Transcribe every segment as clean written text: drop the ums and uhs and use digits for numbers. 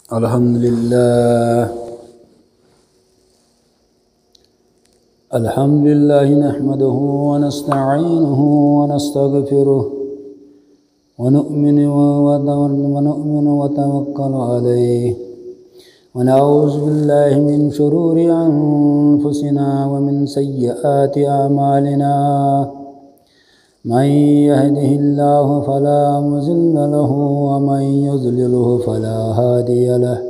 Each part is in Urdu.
الحمد لله نحمده ونستعينه ونستغفره ونؤمن وتوكل عليه ونعوذ بالله من شرور أنفسنا ومن سيئات أعمالنا من يهده الله فلا مضل له ومن يضلله فلا هادي له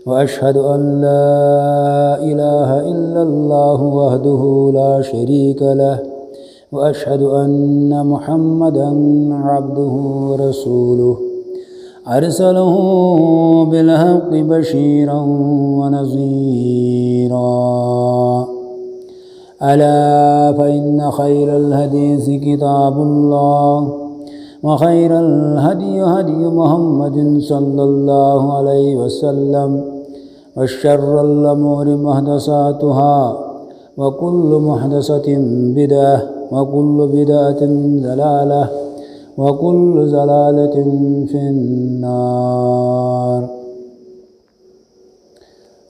وأشهد أن لا إله إلا الله وحده لا شريك له وأشهد أن محمدًا عبده ورسوله أرسله بالحق بشيرا ونذيرا ألا فإن خير الحديث كتاب الله وخير الهدي هدي محمد صلى الله عليه وسلم وشر الأمور محدثاتها وكل محدثة بدعة وكل بدعة ضلالة وكل ضلالة في النار.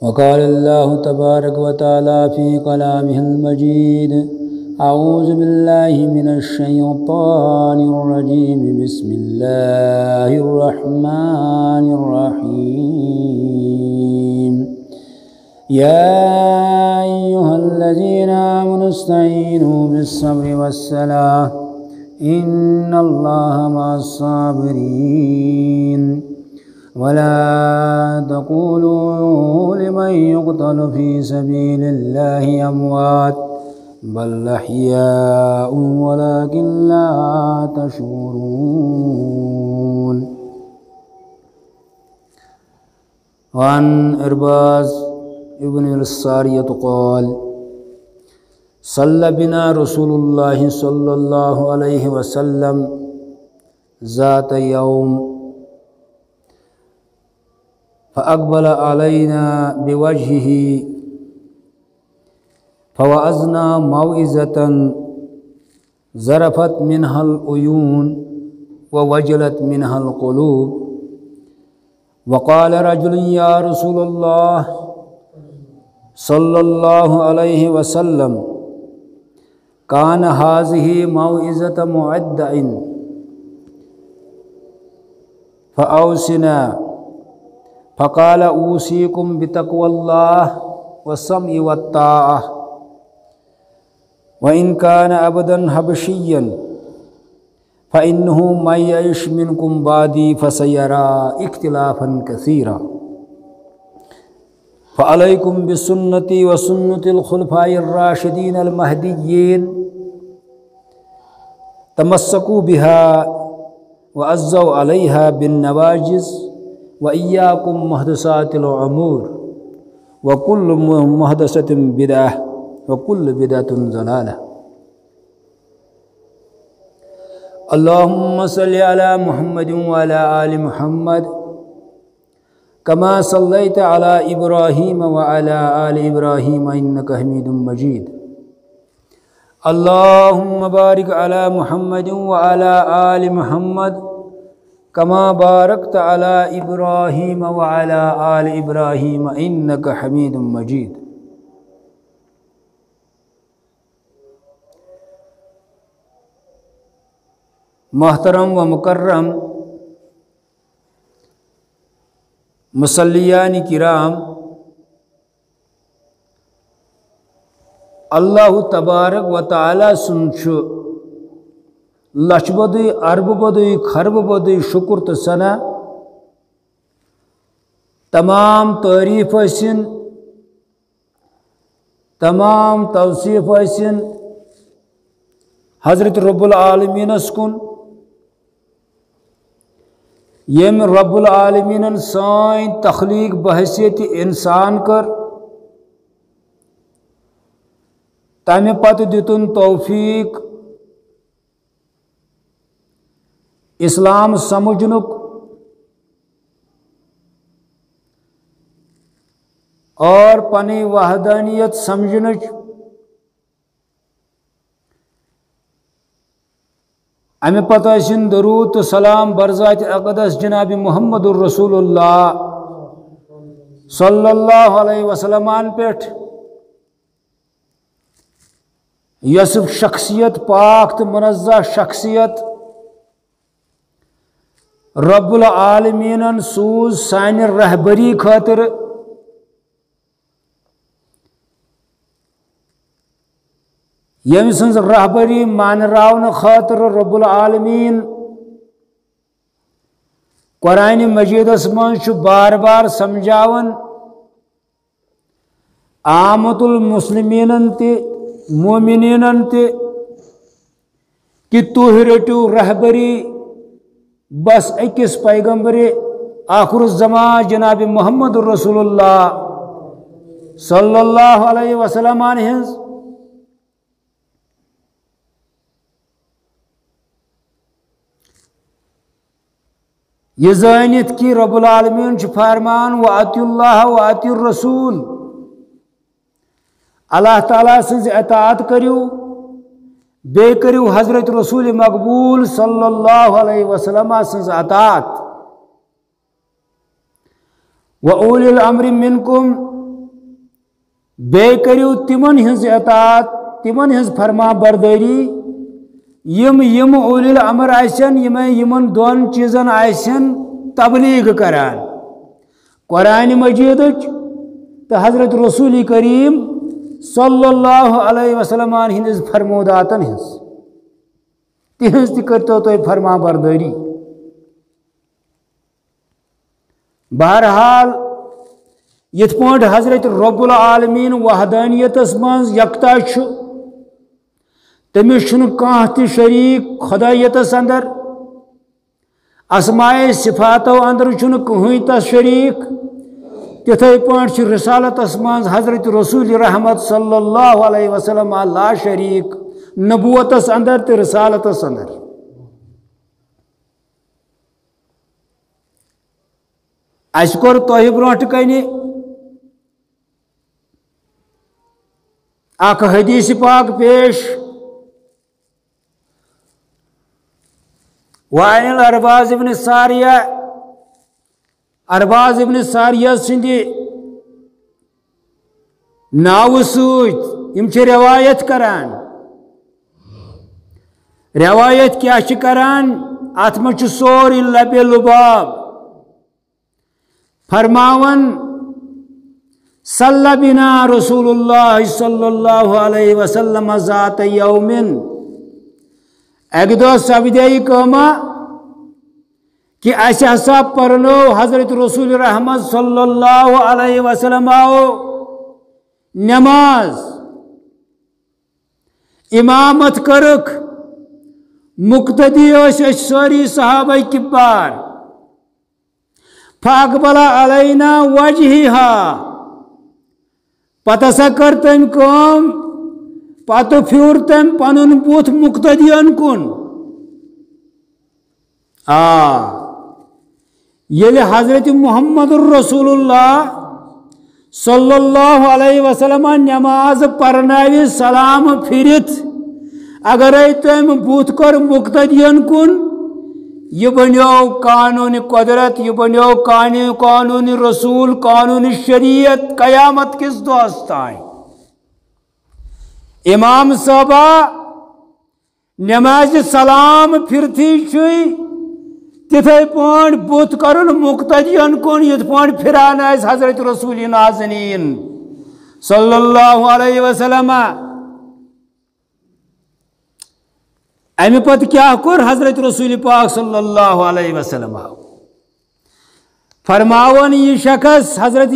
وقال الله تبارك وتعالى في كلامه المجيد: أعوذ بالله من الشيطان الرجيم بسم الله الرحمن الرحيم. يا أيها الذين آمنوا استعينوا بالصبر والصلاة إن الله مع الصابرين. ولا تقولوا لمن يقتل في سبيل الله أموات بل أحياء ولكن لا تشعرون. وعن إرباز ابن السارية قال: صلى بنا رسول الله صلى الله عليه وسلم ذات يوم فأقبل علينا بوجهه فوعظنا موعظة ذرفت منها العيون ووجلت منها القلوب. وقال رجل: يا رسول الله صلى الله عليه وسلم كان هذه موعظة مودع فأوصنا. فقال: أوصيكم بتقوى الله والسمع والطاعة. وإن كان أبدا حبشيا فإنه من يعش منكم بعدي فسيرى اختلافا كثيرا. فعليكم بسنتي وسنة الخلفاء الراشدين المهديين تمسكوا بها وعزوا عليها بالنواجذ. وإياكم محدثات الأمور وكل محدثة بدعة وكل بدعة ضلالة. اللهم صل على محمد وعلى آل محمد كما صليت على إبراهيم وعلى آل إبراهيم إنك حميد مجيد. اللهم بارك على محمد وعلى آل محمد كما باركت على إبراهيم وعلى آل إبراهيم إنك حميد مجيد. محترم و مکرم مصلیان کرام، اللہ تبارک و تعالی سنچ لچھ بدی ارب بدی خرب بدی شکر تو ثنا تمام تعریف ٲسِن تمام توصیف ٲسِن حضرت رب العالمینس کن، یم رب العالمین سائن تخلیق بحیثیت انسان کر، تمہ پتہ دتن توفیق اسلام سمجھنک اور پنی وحدانیت سمجھنچ امہ پتہ درود تو سلام برذات اقدس جناب محمد الرسول اللہ صلی اللہ علیہ وسلم پیٹھ یس شخصیت پاک تو منزہ شخصیت رب العالمین سوز سانہ رہبری خاطر یم سنز رہبری مانراون خاطر رب العالمین قرآن مجید من بار بار سمجھاون عامت المسلمین تی مومنین تی کہ تُہۍ رٔٹِو رہبری بس اکس پیغمبر آخر الزمان جناب محمد رسول اللہ صلی اللہ علیہ وسلم ہنز یہ زانت کہ رب العالمین فرمان وَأَطِیعُوا اللَّهَ وَأَطِیعُوا الرَّسُولَ اللہ تعالیٰ سنز اطاعت کریو بے کریو حضرت رسول مقبول صلی اللہ علیہ وسلم سنز اطاعت وَأُولِي الْأَمْرِ مِنْكُمْ بے کریو تمن ہنز اطاعت تمن ہنز فرما برداری یم اولی الامر آسن یمن دون چیزن آسن تبلیغ کران قرآن مجید تو حضرت رسول کریم صلی اللہ علیہ وسلم ہندس فرموداتن تہذ کرتو تو فرما برداری بہرحال یت پوٹ حضرت رب العالمین وحدانیت من یکتا تمس کان تہ شریک خدایتس اندر اسماء صفاتو اندر کہین تس شریک تتھے پٲٹھۍ چھُ رسالتس منٛز حضرت رسول رحمت صلی اللہ علیہ وسلم لا شریک نبوتس اندر تہ رسالتس اندر اس کوٚر تۄہہِ برونٛٹھ کنہِ اکھ حدیث پاک پیش وعن الارباز ابن ساریہ ارباز ابن ساریہ سند ناو سۭتۍ یم چھِ روایت کران روایت کیا چھِ کران ات منٛز چھُ سورُے لبِ لُباب فرماون صلی بنا رسول اللہ صلی اللہ علیہ وسلم ذات یومن اک دہ سپدے کما کہ اس ہسا پرنو حضرت رسول رحمت صلی اللہ علیہ وسلم نماز امامت کرک مقتدی ساری صحابہ کبار فاقبل علینا وجہہا پتہ سا کر تم کام پتہ پھیور تم پنن بوت مقتدیان کن یل حضرت محمد الرسول اللہ صلی اللہ علیہ وسلم نماز پرناوی سلام پھرت اگر تم بوت کر مقتدیان کن یہ بنیو قانون قدرت یہ بنیو قانون رسول قانون شریعت قیامت کس دوستائیں امام صاحبہ نماز سلام پھرتی چھوئی تتھے پانٹ بوت کرن مقتدیان کن یت پانٹ پھران آئیس حضرت رسول نازنین صلی اللہ علیہ وسلم امی پت کیا کر حضرت رسول پاک صلی اللہ علیہ وسلم فرماون یہ شخص حضرت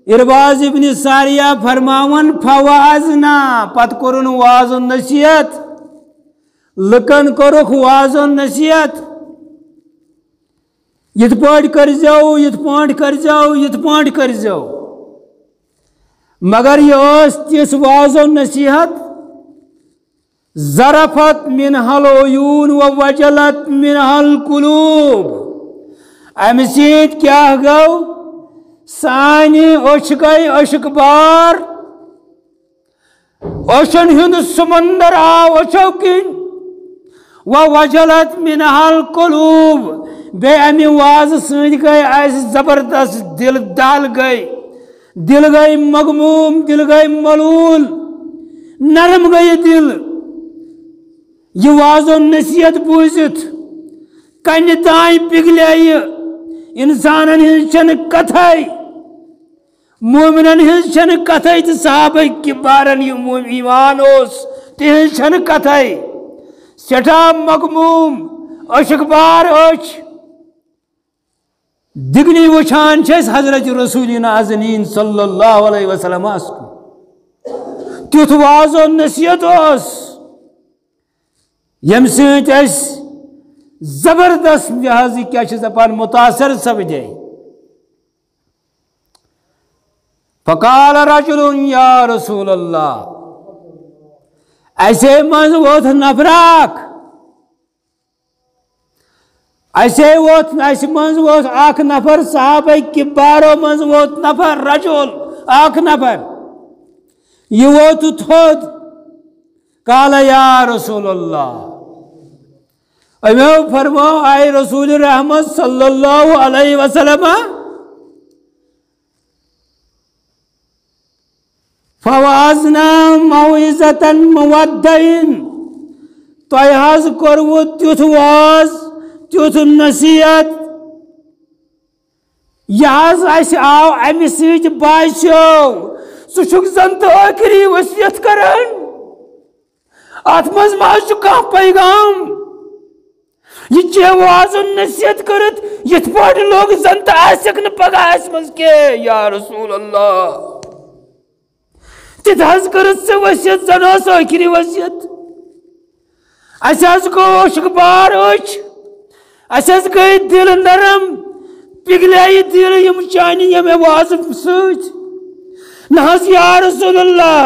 ارباز ابن ساریہ فرماون فوازنا پت کرن واز و نصیحت لکن کرک واز و نصیحت یت پاٹ کر جاؤ یت پاٹ کر جاؤ یت پاٹ کر جاؤ مگر یہ تس واز و نصیحت ظرفت منها العیون و وجلت منها القلوب ام سیت کیا گو سانی اوش گئی اشک بار اوشن ہند سمندر آو اوشو کن و وجلت منها القلوب بے امی واز سند گئی ایسے زبردست دل ڈال گئی، دل گئی مغموم، دل گئی ملول، نرم گئی دل یہ واز و نصیحت بوزت کن تائیں پگلے انسانن ہن کتھائی مومنن ہن کتھائی تو صحابہ کبارن ایمان اس تہن کتھائی سٹھا مغموم اشکبار اچھ دگنی وچھان چھس حضرت رسول نازنین صلی اللہ علیہ وسلم اس کو تیت واز و نصیحت اس یم سۭتۍ أسۍ زبردست لحاظ کیا چھِ دپان متاثر سپدے فقال رجل یا رسول اللہ ایسے منز ووت نفراک ایسے منز ووت اکھ نفر صحابہ کبارو منز ووت نفر رجل اکھ نفر یہ ووت تھود قال یا رسول اللہ امیو فرماؤ آئی رسول رحمت صلی اللہ علیہ وسلم فوازنا موعظة مودعین تۄہہِ حظ کوٚروٕ تیُتھ واز تیُتھ نصیحت یہِ حظ اَسہِ آو اَمہِ سۭتۍ باسیو ژٕ چھُکھ زن تہٕ ٲخری وصیت کران اتھ منٛز ما حظ چھُ کانٛہہ پیغام یہ چھ واز و نصیحت کرت یت پاٹ لوگ زن تہٕ آسیکھ نہٕ پگاہ اَسہِ منٛز کینٛہہ یا رسول اللہ تِتھ حظ کٔرٕتھ ژےٚ وصیت زن ٲس ٲخری وصیت اَسہِ حظ گوٚو اشکبار أچھ اَسہِ حظ گٔے دل نرم پگلے دل یم چانہِ ییٚمہِ واز سۭتۍ نہ حظ یا رسول اللہ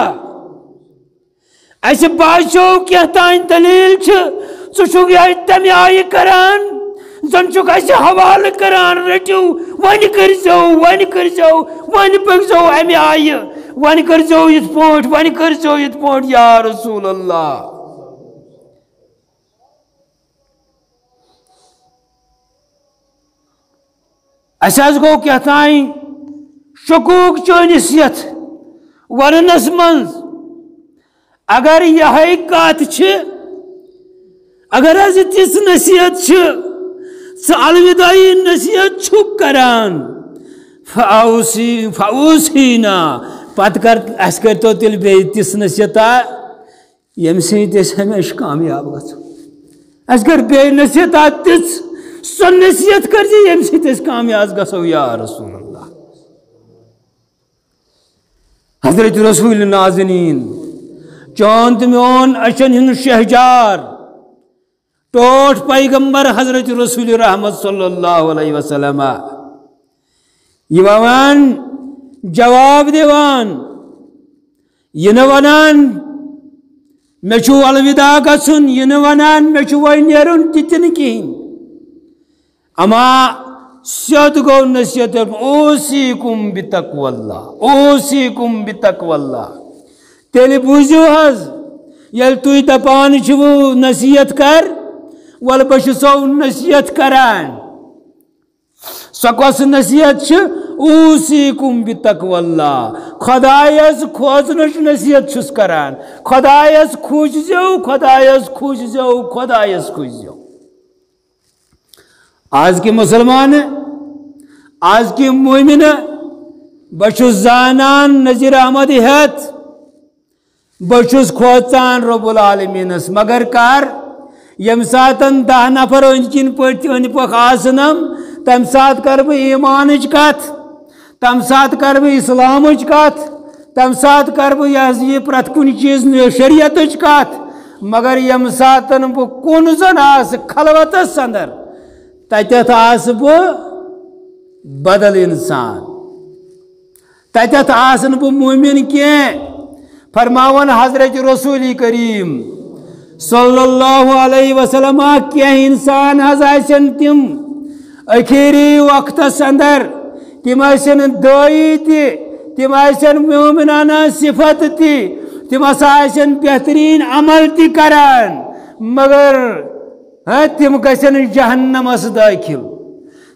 اَسہِ باسیو کینٛہہ تانۍ دلیل چھِ ژٕ چھُکھ یہِ تمہِ آیہِ کران زن چھُکھ اَسہِ حوالہٕ کران رٔٹِو وۄنۍ کٔرۍزیو وۄنۍ پٔکۍزیو امہِ آیہِ وۄنۍ کٔرۍزیو یِتھ پٲٹھۍ یا رسول اللہ اَسہِ حظ گوٚو کینٛہہ تانۍ شکوٗک چٲنِس یتھ وننس منٛز اگر یہے کتھ چھِ اگر حظ تِژھ نصیحت چھِ ژٕ الوداعی نصیحت چھُکھ کران فاوصینا پتہٕ کر اَسہِ کٔرۍتو تیٚلہِ بیٚیہِ تِژھ نصیحتا ییٚمہِ سۭتۍ أسۍ ہمیشہِ کامیاب گژھو اَسہِ کر بیٚیہِ نصیحتا تِژھ سۄ نصیحت کٔرزِ ییٚمہِ سۭتۍ أسۍ کامیاب گژھو یا رسول اللہ حضرت رسول نازنین چون تہٕ میون اچھن ہُنٛد شہجار ٹوٹھ پیغمبر حضرت رسول رحمت صلی اللہ علیہ وسلم یہ ونان جواب دیوان یہ نہ ونان مے چھُ الوداع گژھُن یہ نہ ونان مے چھُ وۄنۍ نیرُن تہِ نہٕ کِہیٖنۍ اما سیوٚد گوٚو نصیحت اوصیکم بتقوی اللہ تیٚلہِ بوٗزِو حظ ییٚلہِ تُہۍ دپان چھِوٕ نصیحت کر ول بہٕ چھُسو نصیحت کران سۄ کۄس نصیحت چھِ اوصیکم بتقوی اللہ خۄدایس کھوژنٕچ نصیحت چھُس کران خۄدایس کھوٗژزیو آز کی مسلمان آز کی مومن بہٕ چھُس زانان نذیر احمد ہیٚتھ بہٕ چھُس کھوژان رب العالمینس مگر کر یم ساتن 10 نفر أنٛدۍ کِنۍ پٔٹھۍ أنٛدۍ پٔکۍ آسنم تمہِ ساتہٕ کر بہٕ ایمانٕچ کتھ تمہِ ساتہٕ کر بہٕ اسلامٕچ کتھ تمہِ ساتہٕ کر بہٕ یہِ پرٛٮ۪تھ کُنہِ چیٖز شریعتٕچ کتھ مگر یم ساتن بہٕ کُن زن آسہٕ خلوتس اندر تتٮ۪تھ آسہٕ بہٕ بدل انسان تتٮ۪تھ آسہٕ نہٕ بہٕ مومن کینٛہہ فرماون حضرت رسول کریم صلی اللہ علیہ وسلم کینٛہہ انسان حظ آسن تم أخیری وقتس اندر تم آسن دٲیی تہِ تم آسن مومنانہ صفت تہِ تم ہسا آسن بہترین عمل تہِ کران مگر تم گژھن جہنمس داخل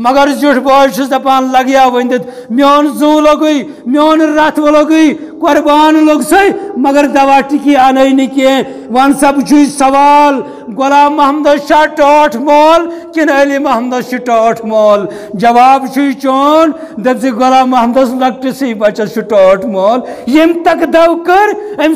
مگر زیوٹ بوج دپان لگیا ونت میون زو لگی میون رت لگی قربان لوگ سی مگر دوا ٹکی آنائی کی ون سب چھ سوال غلام محمد شاہ ٹوٹ مول کن علی محمد ٹوٹ مول جواب چون دپ غلام محمد لکٹ سی بچس ٹوٹ مول یم تک دو کر ام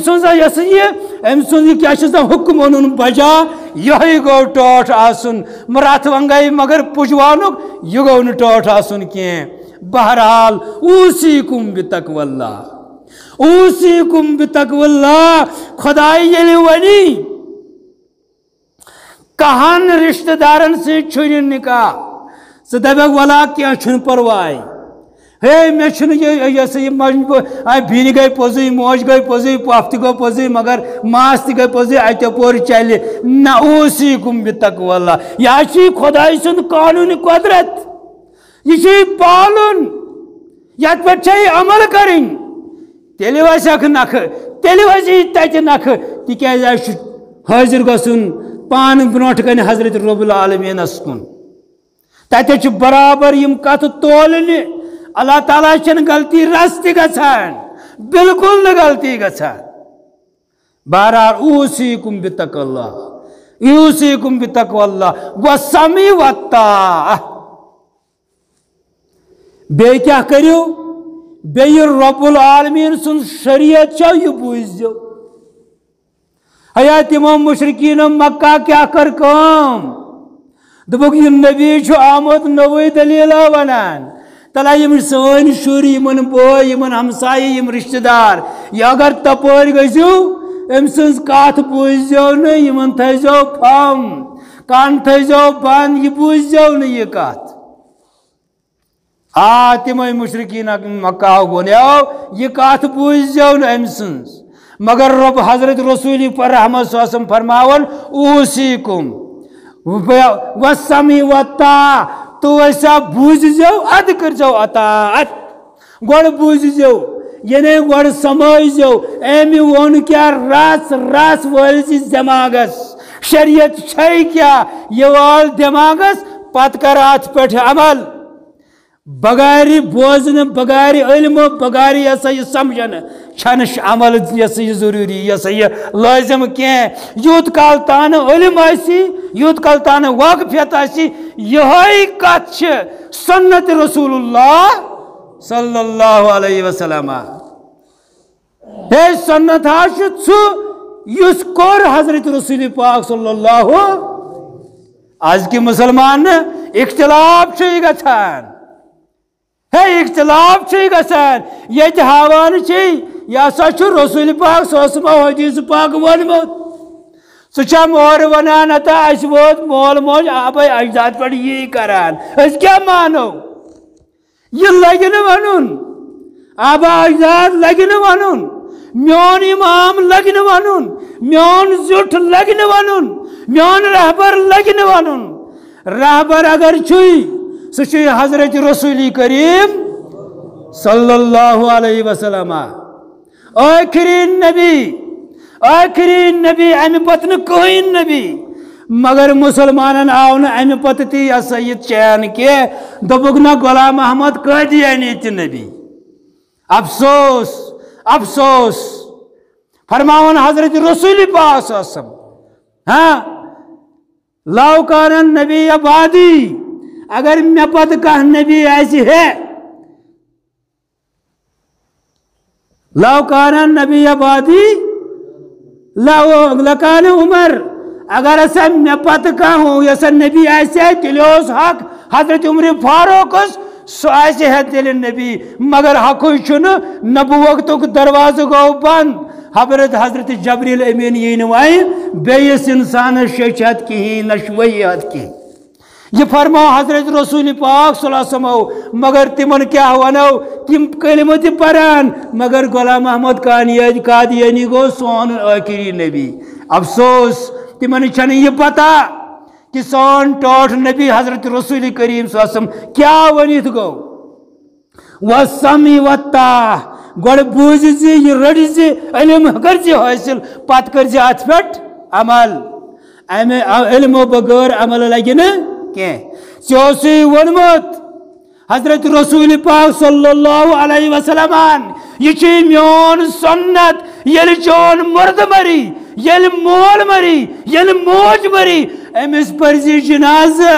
سن کیا حکم ان بجا یہ گو ٹوٹ آسن مرات ونگائی مگر پجوانک یہ گو ن ٹوٹ آسن کی بہرحال اوصیکم بتقوی اللہ اوصیکم بتقوی اللہ خدائی یلی ونی کہان رشتہ دارن سے چھوڑن نکاح سہ دپک ولا کیا چھن پروائی ہے میں چھن یہ سہ بین گئی پوزی موج گئی پوزی پاپ تہ گو پوزی مگر ماس تہ گئی پوزی اتو پور چلے نہ اوصیکم بتقوی اللہ یہ چھ خدائی سند قانون قدرت یہ چھ پالن یت پہ عمل کریں تیلی وسک نکھ تیلی وسی تت نکھ تکیاز حاضر گھن پان برونٹ کن حضرت رب العالمینس کن تت برابر یم کت تولنہ اللہ تعالیٰ چن غلطی رس تہ گژھان بالکل نہ غلطی گژھان بہرحال اوصیکم بتقوی اللہ اوصیکم بتقوی اللہ والسمع والطاعہ بے کیا کریو بی رب العالمین سن شریعت چو یہ بوزیو حیات امام مشرکین مکہ کیا کر کام دبک یہ نبی چھو آمد نوی دلیلہ ونان تلا یم سوین شوری یمن بوئی یمن ہمسائی یم رشتہ دار یا اگر تپور گزیو ام سنز کات بوزیو نا یمن تھیزو پھام کان تھیزو بان یہ بوزیو نا یہ کات تم مشرکین مکہ گونیو یہ کات بوزیو نا ام سنز مگر رب حضرت رسول پر رحمت صلی اللہ علیہ وسلم فرماون اوصیکم والسمع والطاعہ تو ایسا بوزیو اد کرزو اطاعت گوڑ بوزیو یعنی گوڑ سمائزو ایمی وون کیا راس راس والسی دماغس شریعت چھئی کیا یہ وال دماغس پت کر آت پیٹھ عمل بغیر بوزن بغیر علم بغیر ایسا یہ سمجھن چھنش عمل ایسا یہ ضروری ایسا یہ لازم کیا یوت کال تان علم آسی یوت کال تان واقفیت آسی یہی کت سنت رسول اللہ صلی اللہ علیہ وسلم ہے سنت آشت سو یس کور حضرت رسول پاک صلی اللہ آج کی مسلمان اختلاف چھئی گھان ہے اختلاف چھئی گھان یہ ہاوان چھئی یا سا رسول پاک صلی اللہ علیہ وسلم حدیث پاک ونمت سہ مور ونان اتا اس ووت مول موج آبائی اجداد پر یہ کران اس کیا مانو یہ لگن ونن آبا اجداد لگن ونن میون امام لگن ونن میون زٹ لگن ونن میون رہبر لگن ونن رہبر اگر چھئی سہ حضرت رسول کریم صلی اللہ علیہ وسلم آخرین نبی امہ پتہ کہین نبی مگر مسلمانن آو نا امہ پتہ تی سید چین کے دبک نا غلام محمد قادیانی تہ نبی افسوس افسوس فرماون حضرت رسول پاک صلی اللہ علیہ وسلم ہاں لو کان النبی بعدی اگر مے پتہ کانٛہہ نبی آسہِ ہے لو کان النبی بعدی لکان عمر اگر ایسا مے پتہ کانٛہہ یسا نبی آسہِ تیلہِ اوس حق حضرت عمر فاروق سہ آسہِ ہے تیلہِ نبی مگر حقٕے چھُنہٕ نبوتُک دروازٕ گوٚو بنٛد حضرت جبریل امین یی نہٕ وۄنۍ بیٚیِس اِنسانس شیٚچھِ کِہیٖنۍ نہ چھُ ؤیی کینٛہہ یہ فرماو حضرت رسول پاک صلی اللہ علیہ وسلم مگر تمن کیا ونو تم کلمہ تہ پران مگر غلام محمد قادیانی گو سون آخری نبی افسوس تمن چھن یہ پتہ کہ سون ٹوٹ نبی حضرت رسول کریم صلی اللہ علیہ وسلم کیا ونیت گو والسمع والطاعہ گوڑ بوزِ یہ رڑ علم کر حاصل پت کر ات پہ عمل امہ علم بغیر عمل لگہ نا سی ونمت حضرت رسول پاک صلی اللہ علیہ وسلم یہ میون سنت یل چون مرد مری یل مول مری یل موج مری امس پرزی جنازہ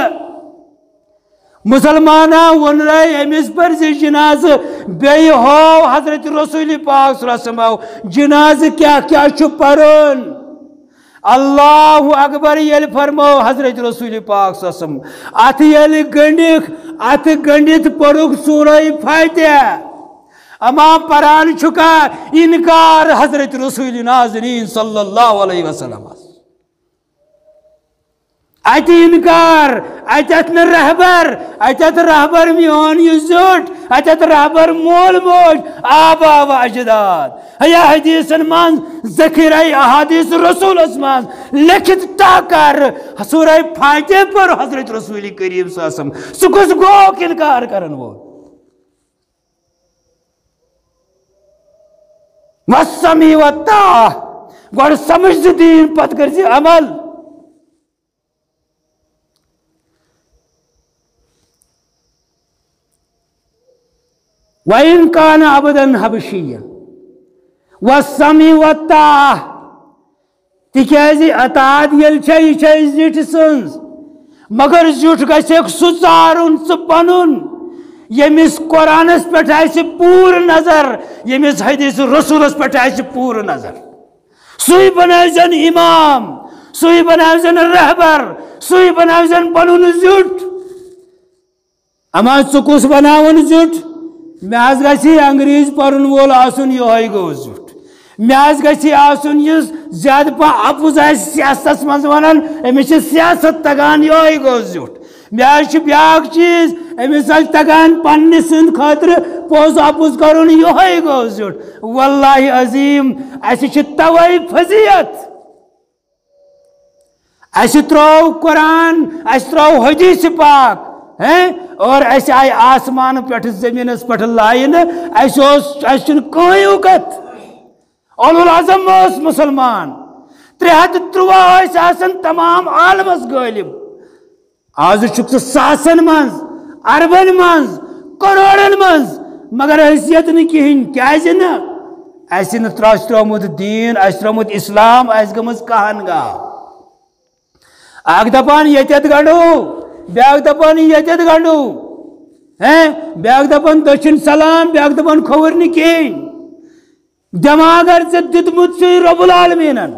مسلمانہ ون رہے امس پرزی جنازہ بی ہو حضرت رسول پاک صلی اللہ علیہ وسلم جنازہ کیا چھو پرن اللہ اکبر یل فرمو حضرت رسول پاک صلی اللہ علیہ وسلم ات یل گنڈک ات گنڈت پڑھک سورہ فاتحہ اما پران چھکا انکار حضرت رسول ناظرین صلی اللہ علیہ وسلم ات انکار اتت رہبر میون یہ زٹ اتت رہبر مول موج آبا و اجداد یا حدیثن من ذخیرہ احادیث رسول اسمان لکھت ٹاکر سورہ فاتحہ پر حضرت رسول کریم صلی اللہ علیہ وسلم سکس گوک انکار کرن وہ وَالسَّمِعِ وَالطَّاعَةِ گوڑ سمجھ دین پت کر عمل وَإِن كَانَ عَبْدًا حَبَشِيًّا وَالسَّمِعِ وَالطَّاعَةِ تِکیازِ اطاعت یل یہ زٹ سنز مگر زٹ گژھِ سُہ ژارُن سُہ پنُن یمس قرآنس پہ آسہِ پوٗرٕ نظر یمس حدیث رسولس پہ آسہِ پوٗرٕ نظر سُے بنٲوزن امام سُے بنٲوزن رہبر سُے بنٲوزن پنُن زیُٹھ اما ژٕ کُس بناون زیُٹھ مےٚ حظ گژھِ انگریز پرن وول آسُن یہوے گوٚو زیُٹھ مےٚ حظ گژھِ آسُن یُس زیادٕ پہن اپُز آسہِ سیاستس منٛز ونان أمِس چھِ سیاست تگان یہوے گوٚو زیُٹھ مےٚ حظ چھُ بیٛاکھ چیٖز أمِس حظ تگان پننہِ سٕنٛدِ خٲطرٕ پوٚز اپُز کرُن یہوے گوٚو زیُٹھ واللہ عظیٖم اَسہِ چھِ توے فضیت اَسہِ ترٛوو قرآن اَسہِ ترٛوو حدیث پاک اور اَسہِ آیہِ آسمان پٮ۪ٹھ زٔمیٖنس پٮ۪ٹھ لاینہٕ اَسہِ چھُنہٕ کٕہۭنۍ وُکت اولو العظم اوس مُسلمان 313 ٲسۍ آسان تمام عالمس غٲلب آز چھُکھ ژٕ ساسن منٛز اربن منٛز کروڑن منٛز مگر حیثیت نہٕ کِہیٖنۍ کیازِ نہٕ اَسہِ نہٕ ترٛوومُت دیٖن اَسہِ ترٛوومُت اسلام اَسہِ گٔمٕژ کہنگا اکھ دپان ییٚتٮ۪تھ گنڈو بیاکھ دپان ییٚتٮ۪تھ گنڈو بیاکھ دپان دٔچھُن سلام بیاکھ دپان کھووُر نہٕ کِہیٖنۍ دٮ۪ماغ اگر ژےٚ دیُتمُت چھُے رۄب العالمیٖنن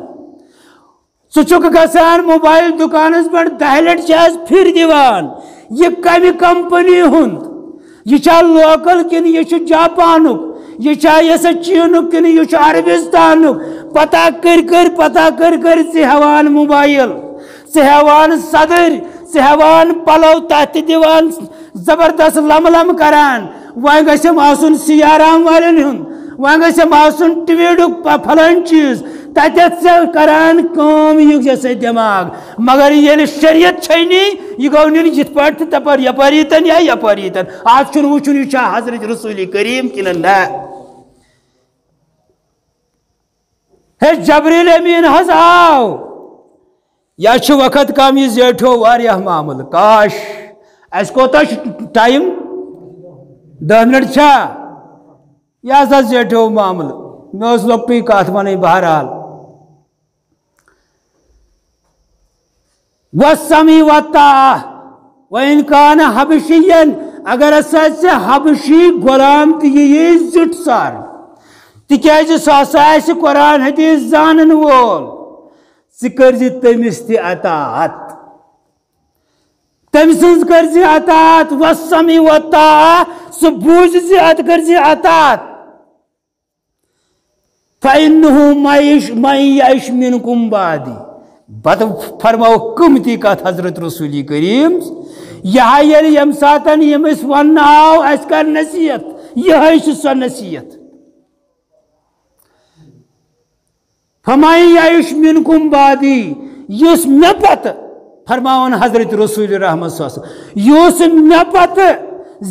ژٕ چھُکھ گژھان موبایل دُکانس پٮ۪ٹھ 10 لٹہِ چھِ آز پھِرِ دِوان یہ کمہِ کمپنی ہُنٛد یہ چھا لوکل کِنہٕ یہ چھُ جاپانُک یہ چھا یہ سا چیٖنُک کِنہٕ یہ چھُ عربستانُک پتہ کٔرۍ ژٕ ہٮ۪وان موبایل ژٕ ہٮ۪وان صدٕرۍ ژٕ ہٮ۪وان پلو تتھ تہِ دِوان زبردست لم کران وۄنۍ گژھٮ۪م آسُن سیارام والٮ۪ن ہُنٛد وۄنۍ گژھٮ۪م آسُن ٹویڈُک فلٲنۍ چیٖز تتٮ۪تھ ژےٚ کران کٲم یہِ چھِ سا دٮ۪ماغ مگر ییٚلہِ شریعت چھے نی یہِ گوٚو نیُن یِتھ پٲٹھۍ تہٕ تپٲرۍ یپٲرۍ ییٖتن یا یپٲرۍ ییٖتن آز چھُنہٕ وٕچھُن یہِ چھا حضرت رسول کریم کِنہٕ نہ ہے جبریل امین حظ آو یا چھُ وقت کم یہِ زیٹھیو واریاہ معاملہٕ کاش اَسہِ کوتاہ چھُ ٹایم 10 منٹ چھا یہِ ہسا زیٹھیو معاملہٕ مےٚ ٲس لۄکٹٕے کتھ وَنٕنۍ بہرحال وَالسَّمِعِ وَالطَّاعَةِ وَإِن كَانَ حَبَشِيًّا اگر ہسا ژےٚ حبشی غلام تہِ یِیی زیُٹھ سارنہٕ تِکیازِ سُہ ہسا آسہِ قرآن حدیث زانن وول ژٕ کٔرزِ تٔمِس تہِ اطاعت تٔمۍ سٕنٛز کٔرزِ اطاعت وَالسَّمِعِ وَالطَّاعَةِ سُہ بوٗزِ اَتھ کٔرزِ اطاعت فَإِنَّهُ مَن يَعِشْ مِنكُم بَعْدِي پتہٕ فرماو قۭمتی کتھ حضرت رسول کریم یہ ییٚلہِ ییٚمہِ ساتہٕ ییٚمِس وننہٕ آو اَسہِ کر نصیحت یہے چھِ سۄ نصیحت فَمَن يَعِشْ مِنكُم بَعْدِي یُس مےٚ پتہٕ فرماون حضرت رسول رحمت صلی اللہ علیہ وسلم یُس مےٚ پتہٕ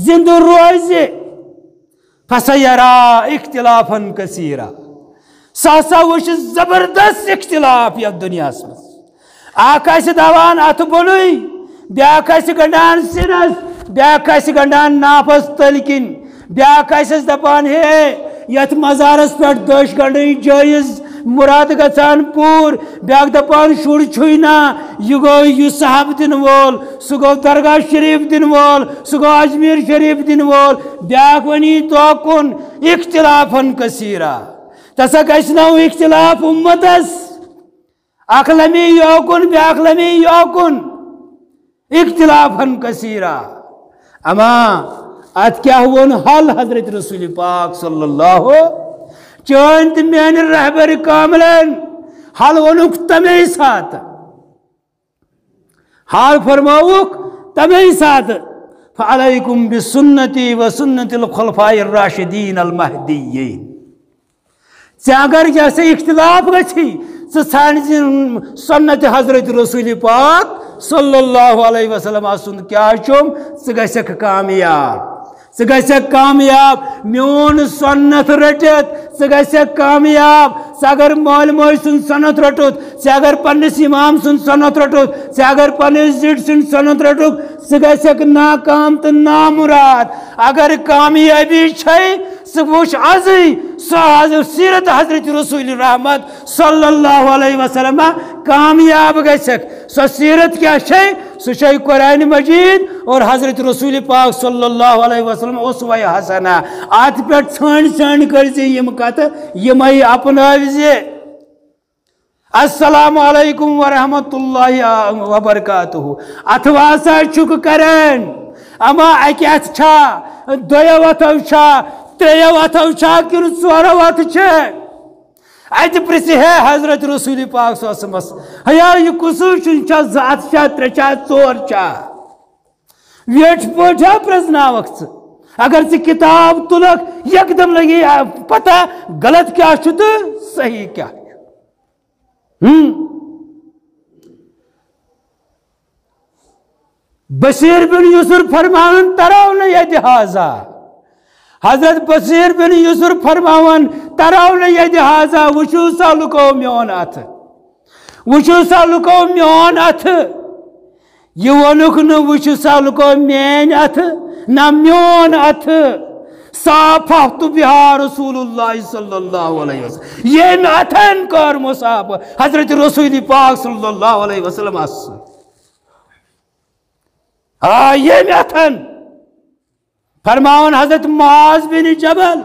زندٕ روزِ فَسَيَرَىٰ اِخْتِلافًا كَثِيرًا سُہ ہسا وٕچھِ زبردست اختلاف یتھ دُنیاہس منٛز اکھ آسہِ دپان اتھٕ بۄنٕے بیاکھ آسہِ گنڈان سِنس بیاکھ آسہِ گنڈان نافس تلکن بیاکھ آسٮ۪س دپان ہے یتھ مزارس پٮ۪ٹھ دٔچھ گنڈٕنۍ جٲیز مراد گژھان پوٗر بیاکھ دپان شُر چھُے نا یہِ گوٚو یہِ صحب دِنہٕ وول سُہ گوٚو درگاہ شریف دِنہٕ وول سُہ گوٚو اجمیٖر شریف دِنہٕ وول بیاکھ ونی توکُن اختلافن کثیرا تسا گژھِ نو اختلاف اُمتس اکھ لمی یوکُن بیاکھ لمی یوکُن اختلافن کثیرا اما ات کیا وون حل حضرت رسول پاک صلی اللہ چون تو میان رہبر کاملن حل ونک تمے سات حال فرماؤک تمے سات فعلیکم بسنتی و سنت الخلفاء الراشدین المہدیین اگر جیسے اختلاف گچھی ثان سنت حضرت رسول پاک صلی اللہ علیہ وسلم سن کیا چم ثک کامیاب ثک کامیاب میون سنت رٹت ثک کامیاب اگر مول موج سن سنت رٹت اگر پنس امام سن سنت رٹت اگر پنس زٹ سن سنت رٹت ثک ناکام تو نامراد اگر کامیابی چھے وچ ازی سیرت حضرت رسول رحمت صلی اللہ علیہ وسلم کامیاب گژھک سو سیرت کیا چھے سو چھے قرآن مجید اور حضرت رسول پاک صلی اللہ علیہ وسلم اسوہ حسنہ آت پیٹ چھان کرزی یم کت یمائی اپناوزی السلام علیکم ورحمت اللہ وبرکاتہ اتواسا چک کرن اما اکی ات چھا دویا وطو چھا تریو وطو چھا کن سورا وط چھے ات پرسی ہے حضرت رسول پاک صلی اللہ علیہ وسلم ہیا یہ کسو چھا زات چھا تر چھا ژور چھا ویٹ پوٹھا پرزنا وقت اگر سی کتاب تلک یکدم لگی پتہ غلط کیا چھو تو صحیح کیا بشیر بن یسر فرمان تراؤن ید حاضا حضرت بشیر بن یسر فرمان تراؤن ید حاضا وشو سا لکو میون ات وشو سا لکو میون ات یہ ونک نو وشو سا لکو مین ات نا میون ات صافحت بها رسول اللہ صلی اللہ علیہ وسلم یہ ناتھن کر مصاب حضرت رسول پاک صلی اللہ علیہ وسلم یہ ناتھن فرماون حضرت معاذ بن جبل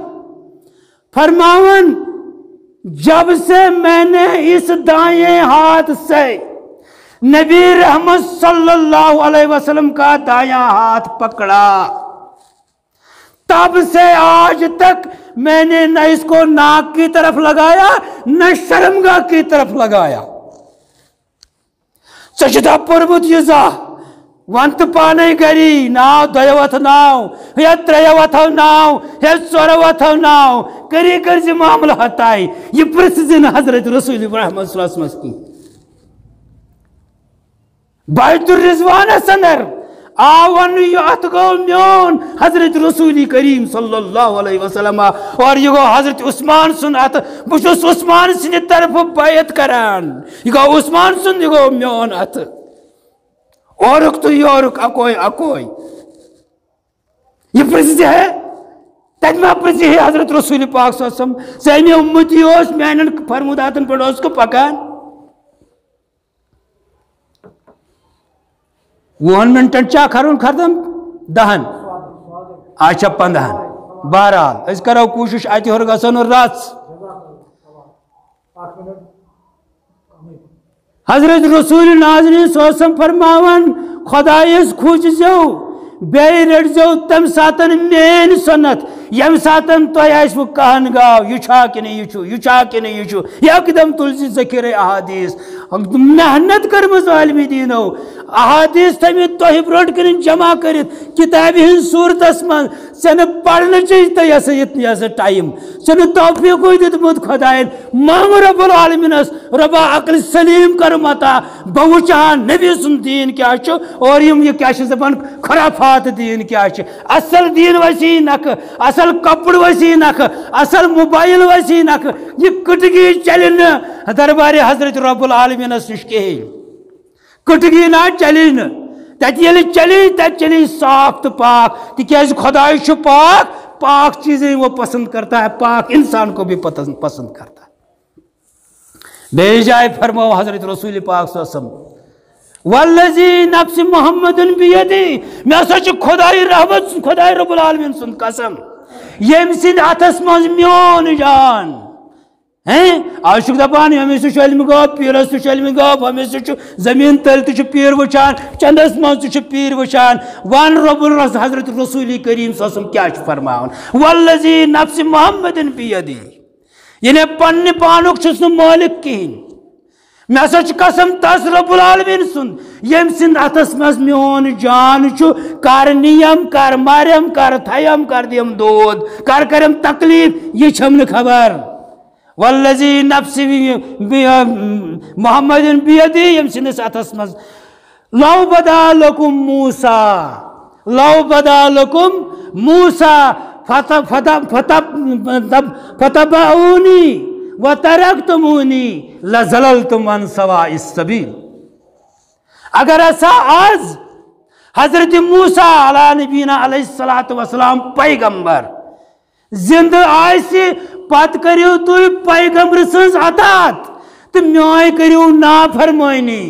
فرماون جب سے میں نے اس دائیں ہاتھ سے نبی رحمت صلی اللہ علیہ وسلم کا دایاں ہاتھ پکڑا تب سے آج تک میں نے نہ اس کو ناک کی طرف لگایا نہ شرمگاہ کی طرف لگایا سجدہ پربت یزا وانت پانے گری ناو دویوت ناو یا تریوت ناو یا سوروت ناو کری کرزی معاملہ ہتائی یہ پرسزن حضرت رسول محمد صلی اللہ علیہ وسلم کی بیت الرضوان سندر آون یعت گو میون حضرت رسول کریم صلی اللہ علیہ وسلم اور یہ گو حضرت عثمان سنت بچوس عثمان سن طرف بیعت کران یہ گو عثمان سن یہ گو میون ات اورک تو یہ اورک اکوئی یہ پرسی ہے تجمہ پرسی ہے حضرت رسول پاک صلی اللہ علیہ وسلم سہمی امتی اس میانن فرموداتن پڑھو اس کو پکان 1 منٹن چا کرون کردم 10 آچھا 15 بہرحال اس کرو کوشش آتی ہو گسن اور رات حضرت رسول ناظرین صلی اللہ علیہ وسلم فرماون خدایس کھوج جو بے رٹ جو تم ساتن مین سنت یم ساتن تو ایس وہ کہن گاو یہ چھا کہ نہیں یہ چھا کہ نہیں یہ اقدم تلزی ذکر احادیث محنت کرمز عالمی دینو احادیث تمی توہی بروٹ کرن جمع کرت کتابی ہن صورت اسمان سن پڑھنا چاہیے تو یسا ٹائم سن توفیق ہوئی دیت مد خدایت مام رب العالمین اس ربا عقل سلیم کرمتا بوچہان نبی سن دین کیا چھو اور یہ کیا چھو زبان خرافات دین کیا چھو اصل دین وسیع نک اصل کپڑ وسیع نک اصل موبائل وسیع نک یہ کٹگی چلن دربار حضرت رب العالمین اس نشکے کٹگی نہ چلن تیل چلی صاف تو پاک تکیاز خدای چھو پاک چیزیں وہ پسند کرتا ہے، پاک انسان کو بھی پسند کرتا ہے۔ بے جائے فرماؤ حضرت رسول پاک صلی اللہ علیہ وسلم والذی نفس محمد بیدی، میں سچ خدای رحمت خدای رب العالمین سن قسم یم سند اتس مز میون جان آج دپان ہمیشہ علم غاب پیرس تہ علم غاب ہمیشہ زمین تل تہ پیر وچان چندس مز تہ پیر وچان وان رب الرس حضرت رسول کریم صلی اللہ علیہ وسلم کیا فرماون والذی نفس محمد بیدی، یعنی پنہ پانک چھس نہ مالک کہین، میں سچ قسم تس رب العالمین سن یم سند اتس مز میون جان چھو، کر نیم کر مارم کر تھیم کر دیم دود کر کرم تکلیف یہ چھم نہ خبر والذی نفس محمد بیدی یم سندس اتس مز لو بدا لکم موسیٰ فتبعونی وترکتمونی لزللتم عن سواء السبیل۔ اگر ایسا آج حضرت موسیٰ علیہ نبینا علیہ السلام پیغمبر زندہ آئیسی پت کریو تو پیغمبر سنز عطات تو میوئی کریو نافرمائنی،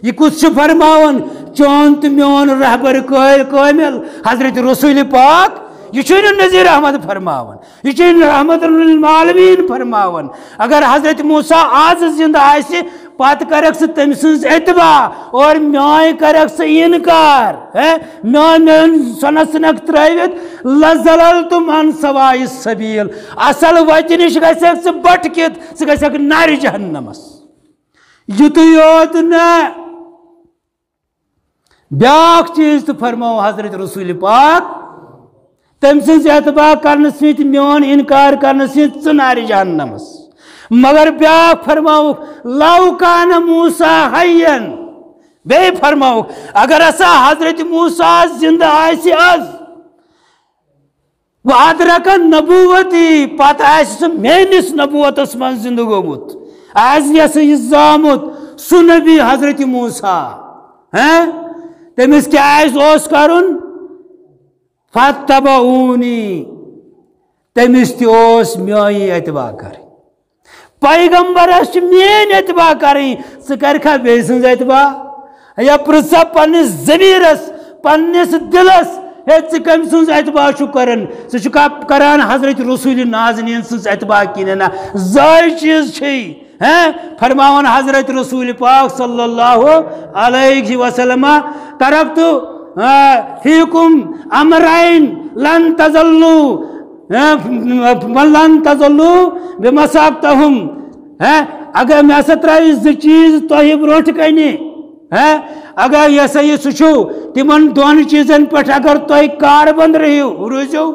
یہ کچھ فرماون چون تو میون رہبر کامل حضرت رسول پاک یہ چھو نذیر احمد فرماون، یہ چھو رحمت للعالمین فرماون۔ اگر حضرت موسیٰ آج زندہ آئیسی پت کرک سے تم سنز اتباع اور میوئی کرک سے انکار میون سنک ترائیوت لزللتم عن سواء السبیل، اصل وجہ نش گھسک سے بٹکت سے گھسک نار جہنمس یتو یوت نا بیاک چیز تو فرماو حضرت رسول پاک تم سنز اتباع کرنے سیت میون انکار کرنے سیت نار جہنمس، مگر بیاک فرماو لو کان موسیٰ حیاً، بے فرماو اگر ایسا حضرت موسیٰ زندہ آئیسی از وہ ادرک نبوتی پتہ آئیسی مینس نبوت اسمان زندہ گومت آئیسی یہ زامت سنبی حضرت موسیٰ تمیس کیا آئیس اوس کرن فتبعونی تمیس تی اوس میوئی اتباع کریں، پیغمبر اس مین اتباع کریں سکرکھا بیسنز اتباع یا پرسا پنس ضمیرس پنس دلس کم سنز اتباع چھو کرن سچکا کران حضرت رسول نازنین سنز اتباع کیننا زائی چیز چھئی فرماون حضرت رسول پاک صلی اللہ علیہ وسلم ترکتو فیکم امرین لن تزلو بمسابتہم، اگر میں ایسا ترائی چیز تو یہ بروٹ کہنی اگر ایسا یہ سچو تمن دون چیزن پٹ اگر تو کار بند رہی روزو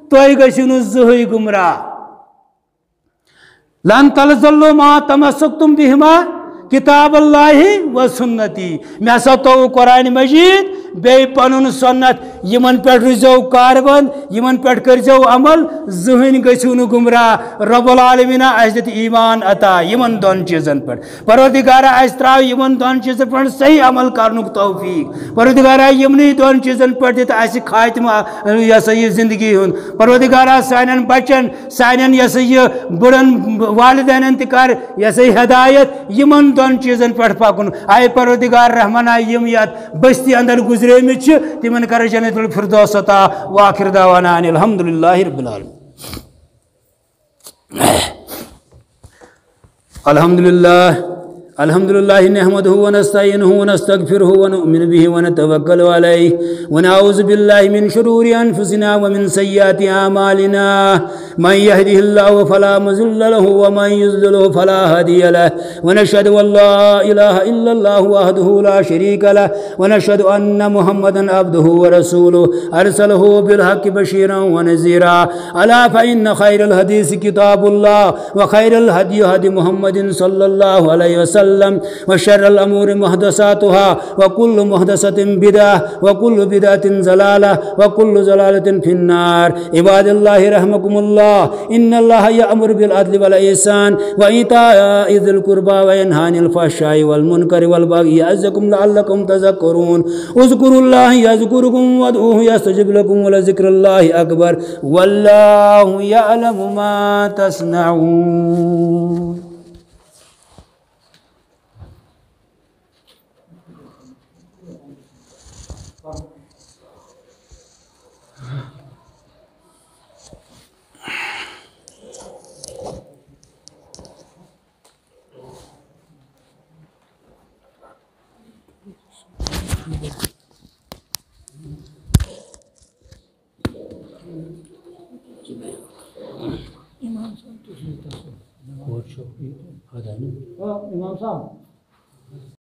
تو گشنو زہی گمراہ لن تزلو ما تمسکتم بہما کتاب اللہ و سنتی، میں ایسا تو قرآن مجید بے پنن سنت یمن پیٹ رزو کاربند یمن پیٹ کرزو عمل ذہن گسون گمراہ رب العالمین اجدت ایمان عطا یمن دون چیزن پر پروردگارہ استراو یمن دون چیزن پر صحیح عمل کرنک توفیق پروردگارہ یمنی دون چیزن پر دیتا ایسی خاتمہ یا صحیح زندگی ہون پروردگارہ سائنن بچن سائنن یا صحیح بڑن والدین انتکار یا صحیح ہدایت یمن دون چیزن پر پاکن آئے پروردگار رحمانہ یمیت بستی اندر گزرے مچ تمن کر جنت الفردوس عطا واخر دعوانا ان الحمدللہ رب العالمین۔ الحمدللہ نحمده ونستعینه ونستغفره ونؤمن به ونتوکل علیہ ونعوذ باللہ من شرور انفسنا ومن سیئات اعمالنا من يهده الله فلا مضل له ومن يضلل فلا هادي له ونشهد ان لا اله الا الله وحده لا شريك له ونشهد ان محمدا عبده ورسوله ارسله بالحق بشيرا ونذيرا الا فان خير الحديث كتاب الله وخير الهدي هدي محمد صلى الله عليه وسلم وسلم وشر الأمور محدثاتها وكل محدثة بدعة وكل بدعة ضلالة وكل ضلالة في النار. عباد الله رحمكم الله، إن الله يأمر بالعدل والإحسان وإيتاء ذي القربى وينهى عن الفحشاء والمنكر والبغي يعظكم لعلكم تذكرون. اذكروا الله يذكركم وادعوه يستجب لكم ولذكر الله أكبر والله يعلم ما تصنعون. امام صاحب